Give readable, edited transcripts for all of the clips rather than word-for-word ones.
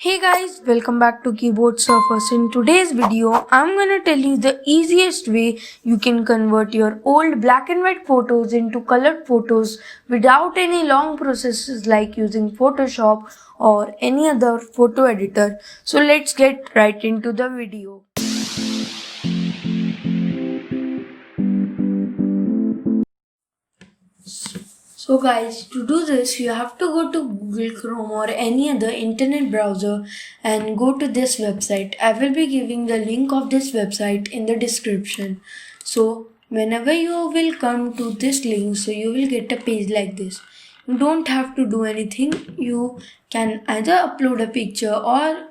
Hey guys, welcome back to Keyboard Surfers. In today's video, I'm gonna tell you the easiest way you can convert your old black and white photos into colored photos without any long processes like using Photoshop or any other photo editor. So let's get right into the video. So guys, to do this, you have to go to Google Chrome or any other internet browser and go to this website. I will be giving the link of this website in the description. So whenever you will come to this link, so you will get a page like this. You don't have to do anything. You can either upload a picture or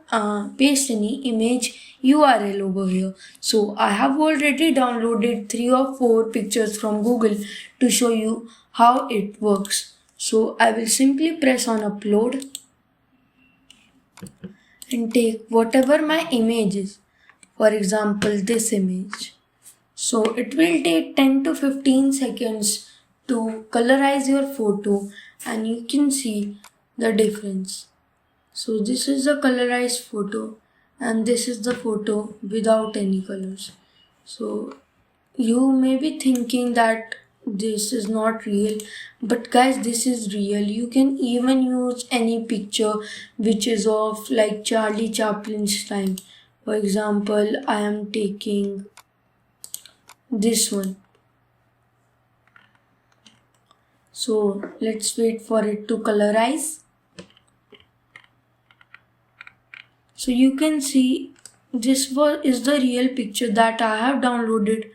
paste any image URL over here. So I have already downloaded 3 or 4 pictures from Google to show you how it works. So I will simply press on upload and take whatever my image is. For example, this image. So it will take 10 to 15 seconds to colorize your photo and you can see the difference. So this is the colorized photo and this is the photo without any colors. So you may be thinking that this is not real, but guys, this is real. You can even use any picture which is of like Charlie Chaplin's time. For example, I am taking this one. So let's wait for it to colorize. So you can see this is the real picture that I have downloaded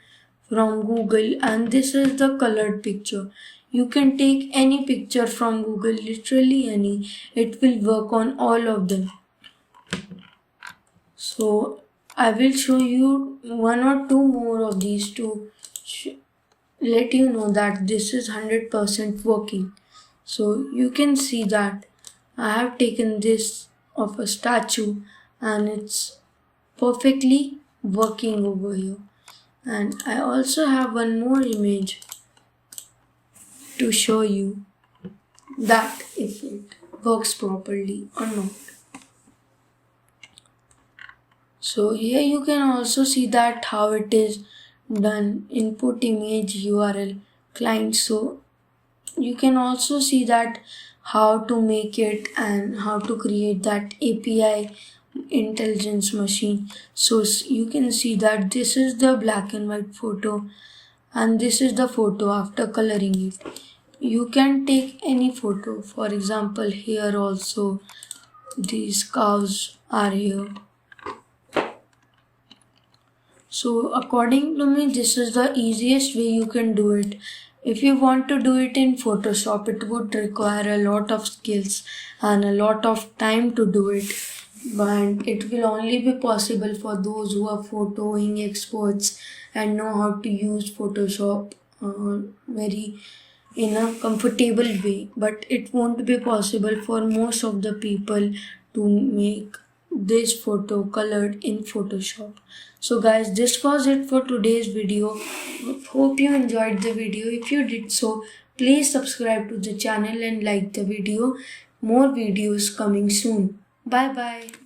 from Google, and this is the colored picture. You can take any picture from Google, literally any. It will work on all of them. So I will show you one or two more of these to let you know that this is 100% working. So you can see that I have taken this of a statue and it's perfectly working over here. And I also have one more image to show you that if it works properly or not. So here you can also see that how it is done, input image URL client. So you can also see that how to make it and how to create that API intelligence machine. So you can see that this is the black and white photo and this is the photo after coloring it. You can take any photo. For example, here also these cows are here. So according to me, this is the easiest way you can do it. If you want to do it in Photoshop, it would require a lot of skills and a lot of time to do it. And it will only be possible for those who are photoing experts and know how to use Photoshop very in a comfortable way. But it won't be possible for most of the people to make this photo colored in Photoshop. So guys, this was it for today's video. Hope you enjoyed the video. If you did so, please subscribe to the channel and like the video. More videos coming soon. Bye bye.